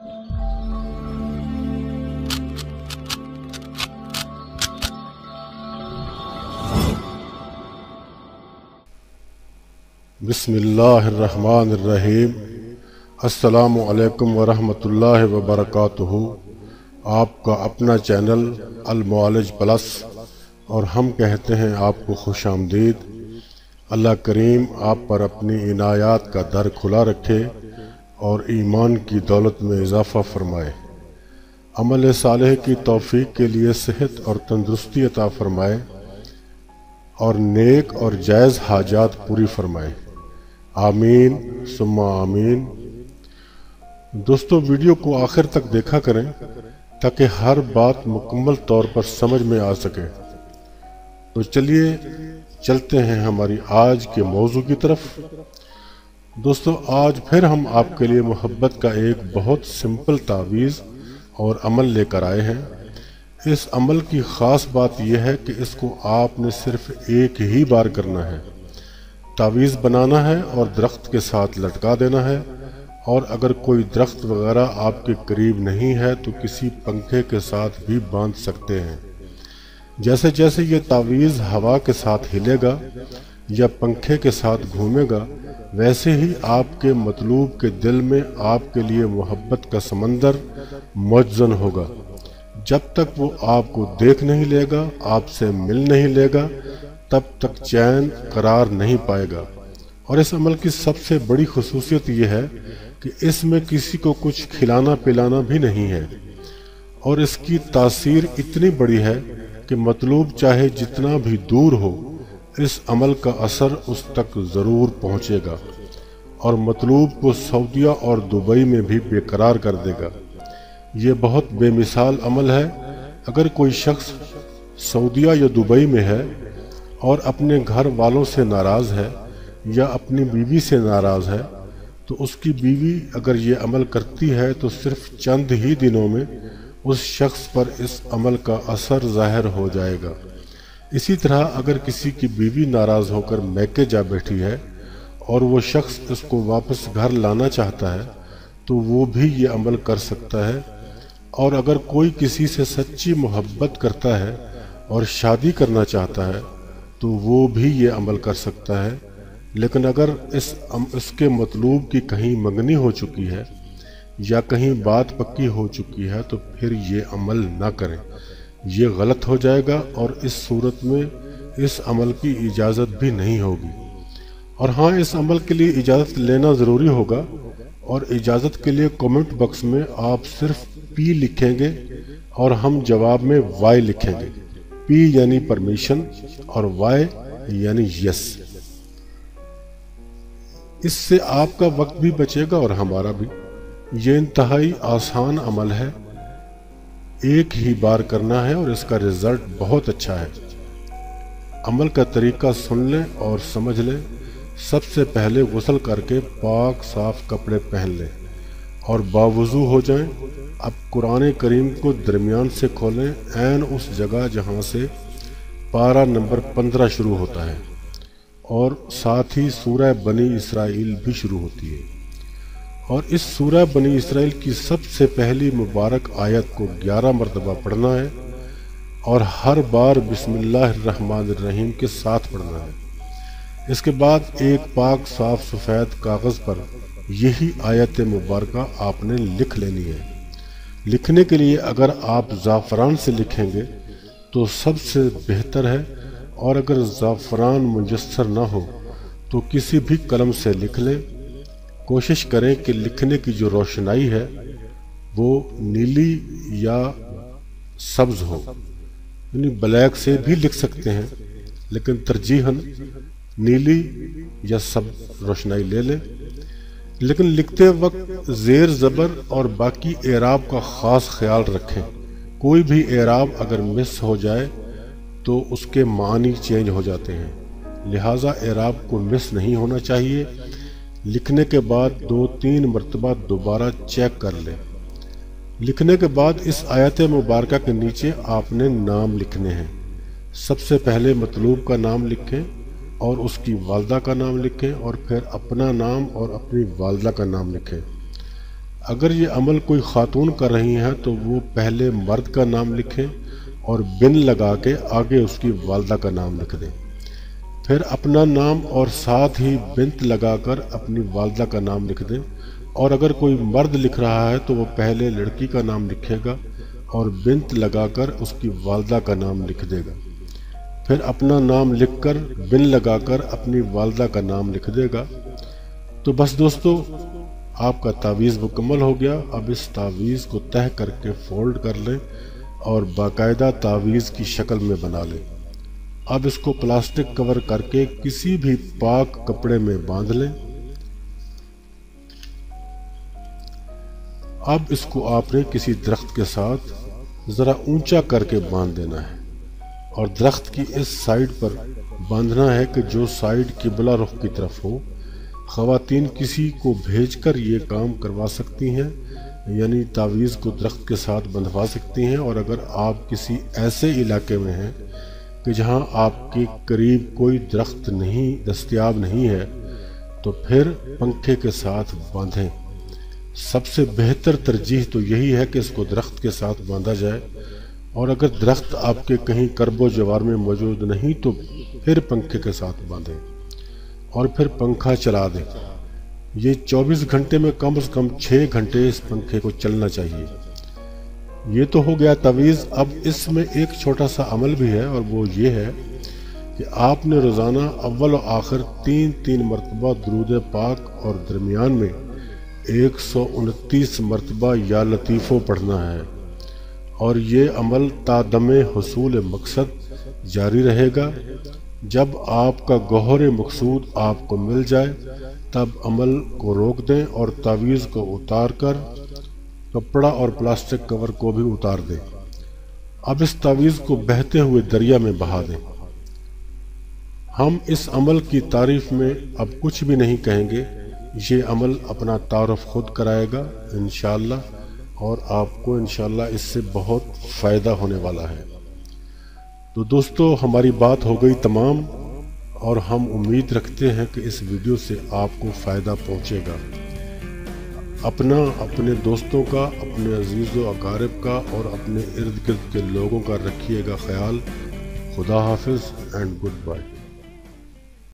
بسم الرحمن الرحیم۔ السلام علیکم ورحمۃ اللہ وبرکاتہ۔ آپ کا اپنا چینل المعالج پلس اور ہم کہتے ہیں آپ کو خوش آمدید۔ اللہ کریم آپ پر اپنی عنایات کا در کھلا رکھے اور ایمان کی دولت میں اضافہ فرمائے، عمل صالح کی توفیق کے لیے صحت اور تندرستی عطا فرمائے اور نیک اور جائز حاجات پوری فرمائے، آمین ثم آمین۔ دوستو، ویڈیو کو آخر تک دیکھا کریں تاکہ ہر بات مکمل طور پر سمجھ میں آ سکے۔ تو چلیے چلتے ہیں ہماری آج کے موضوع کی طرف۔ دوستو، آج پھر ہم آپ کے لیے محبت کا ایک بہت سمپل تعویذ اور عمل لے کر آئے ہیں۔ اس عمل کی خاص بات یہ ہے کہ اس کو آپ نے صرف ایک ہی بار کرنا ہے۔ تعویذ بنانا ہے اور درخت کے ساتھ لٹکا دینا ہے، اور اگر کوئی درخت وغیرہ آپ کے قریب نہیں ہے تو کسی پنکھے کے ساتھ بھی باندھ سکتے ہیں۔ جیسے جیسے یہ تعویذ ہوا کے ساتھ ہلے گا یا پنکھے کے ساتھ گھومے گا، ویسے ہی آپ کے مطلوب کے دل میں آپ کے لیے محبت کا سمندر موجزن ہوگا۔ جب تک وہ آپ کو دیکھ نہیں لے گا، آپ سے مل نہیں لے گا، تب تک چین قرار نہیں پائے گا۔ اور اس عمل کی سب سے بڑی خصوصیت یہ ہے کہ اس میں کسی کو کچھ کھلانا پلانا بھی نہیں ہے، اور اس کی تاثیر اتنی بڑی ہے کہ مطلوب چاہے جتنا بھی دور ہو، اس عمل کا اثر اس تک ضرور پہنچے گا اور مطلوب کو سعودیہ اور دبئی میں بھی بے قرار کر دے گا۔ یہ بہت بے مثال عمل ہے۔ اگر کوئی شخص سعودیہ یا دبئی میں ہے اور اپنے گھر والوں سے ناراض ہے یا اپنی بیوی سے ناراض ہے، تو اس کی بیوی اگر یہ عمل کرتی ہے تو صرف چند ہی دنوں میں اس شخص پر اس عمل کا اثر ظاہر ہو جائے گا۔ اسی طرح اگر کسی کی بیوی ناراض ہو کر میکے جا بیٹھی ہے اور وہ شخص اس کو واپس گھر لانا چاہتا ہے تو وہ بھی یہ عمل کر سکتا ہے۔ اور اگر کوئی کسی سے سچی محبت کرتا ہے اور شادی کرنا چاہتا ہے تو وہ بھی یہ عمل کر سکتا ہے۔ لیکن اگر اس کے مطلوب کی کہیں منگنی ہو چکی ہے یا کہیں بات پکی ہو چکی ہے تو پھر یہ عمل نہ کریں، یہ غلط ہو جائے گا، اور اس صورت میں اس عمل کی اجازت بھی نہیں ہوگی۔ اور ہاں، اس عمل کے لیے اجازت لینا ضروری ہوگا، اور اجازت کے لیے کمنٹ باکس میں آپ صرف پی لکھیں گے اور ہم جواب میں وائی لکھیں گے۔ پی یعنی پرمیشن اور وائی یعنی یس۔ اس سے آپ کا وقت بھی بچے گا اور ہمارا بھی۔ یہ انتہائی آسان عمل ہے، ایک ہی بار کرنا ہے اور اس کا رزلٹ بہت اچھا ہے۔ عمل کا طریقہ سن لیں اور سمجھ لیں۔ سب سے پہلے غسل کر کے پاک صاف کپڑے پہن لیں اور باوضو ہو جائیں۔ اب قرآن کریم کو درمیان سے کھولیں، عین اس جگہ جہاں سے پارہ نمبر 15 شروع ہوتا ہے، اور ساتھ ہی سورہ بنی اسرائیل بھی شروع ہوتی ہے۔ اور اس سورہ بنی اسرائیل کی سب سے پہلی مبارک آیت کو 11 مرتبہ پڑھنا ہے، اور ہر بار بسم اللہ الرحمن الرحیم کے ساتھ پڑھنا ہے۔ اس کے بعد ایک پاک صاف سفید کاغذ پر یہی آیت مبارکہ آپ نے لکھ لینی ہے۔ لکھنے کے لیے اگر آپ زعفران سے لکھیں گے تو سب سے بہتر ہے، اور اگر زعفران میسر نہ ہو تو کسی بھی قلم سے لکھ لیں۔ کوشش کریں کہ لکھنے کی جو روشنائی ہے وہ نیلی یا سبز ہو، یعنی بلیک سے بھی لکھ سکتے ہیں، لیکن ترجیحاً نیلی یا سبز روشنائی لے لیں۔ لیکن لکھتے وقت زیر زبر اور باقی اعراب کا خاص خیال رکھیں۔ کوئی بھی اعراب اگر مس ہو جائے تو اس کے معنی چینج ہو جاتے ہیں، لہٰذا اعراب کو مس نہیں ہونا چاہیے۔ لکھنے کے بعد 2-3 مرتبہ دوبارہ چیک کر لیں۔ لکھنے کے بعد اس آیت مبارکہ کے نیچے آپ نے نام لکھنے ہیں۔ سب سے پہلے مطلوب کا نام لکھیں اور اس کی والدہ کا نام لکھیں، اور پھر اپنا نام اور اپنی والدہ کا نام لکھیں۔ اگر یہ عمل کوئی خاتون کر رہی ہیں تو وہ پہلے مرد کا نام لکھیں اور بن لگا کے آگے اس کی والدہ کا نام لکھ دیں، پھر اپنا نام اور ساتھ ہی بنت لگا کر اپنی والدہ کا نام لکھ دیں، اور اگر کوئی مرد لکھ رہا ہے تو وہ پہلے لڑکی کا نام لکھے گا اور بنت لگا کر اس کی والدہ کا نام لکھ دے گا، پھر اپنا نام لکھ کر بن لگا کر اپنی والدہ کا نام لکھ دے گا۔ تو بس دوستو، آپ کا تعویذ مکمل ہو گیا۔ اب اس تعویذ کو تہہ کر کے فولڈ کر لیں اور باقاعدہ تعویذ کی شکل میں بنا لیں۔ اب اس کو پلاسٹک کور کر کے کسی بھی پاک کپڑے میں باندھ لیں۔ اب اس کو آپ نے کسی درخت کے ساتھ ذرا اونچا کر کے باندھ دینا ہے، اور درخت کی اس سائیڈ پر باندھنا ہے کہ جو سائیڈ قبلہ رخ کی طرف ہو۔ خواتین کسی کو بھیج کر یہ کام کروا سکتی ہیں، یعنی تعویذ کو درخت کے ساتھ بندھوا سکتی ہیں، اور اگر آپ کسی ایسے علاقے میں ہیں کہ جہاں آپ کے قریب کوئی درخت دستیاب نہیں ہے تو پھر پنکھے کے ساتھ باندھیں۔ سب سے بہتر ترجیح تو یہی ہے کہ اس کو درخت کے ساتھ باندھا جائے، اور اگر درخت آپ کے کہیں کرب و جوار میں موجود نہیں تو پھر پنکھے کے ساتھ باندھیں اور پھر پنکھا چلا دیں۔ یہ 24 گھنٹے میں کم از کم 6 گھنٹے اس پنکھے کو چلنا چاہیے۔ یہ تو ہو گیا تعویذ۔ اب اس میں ایک چھوٹا سا عمل بھی ہے، اور وہ یہ ہے کہ آپ نے روزانہ اول و آخر 3 مرتبہ درود پاک اور درمیان میں 129 مرتبہ یا لطیفو پڑھنا ہے، اور یہ عمل تا دم حصول مقصد جاری رہے گا۔ جب آپ کا گوہر مقصود آپ کو مل جائے تب عمل کو روک دیں اور تعویذ کو اتار کر کپڑا اور پلاسٹک کور کو بھی اتار دیں۔ اب اس تعویذ کو بہتے ہوئے دریا میں بہا دیں۔ ہم اس عمل کی تعریف میں اب کچھ بھی نہیں کہیں گے، یہ عمل اپنا تعارف خود کرائے گا انشاءاللہ، اور آپ کو انشاءاللہ اس سے بہت فائدہ ہونے والا ہے۔ تو دوستو، ہماری بات ہو گئی تمام، اور ہم امید رکھتے ہیں کہ اس ویڈیو سے آپ کو فائدہ پہنچے گا۔ اپنے دوستوں کا، اپنے عزیز و اقارب کا اور اپنے ارد گرد کے لوگوں کا رکھیے گا خیال۔ خدا حافظ اینڈ گڈ بائے۔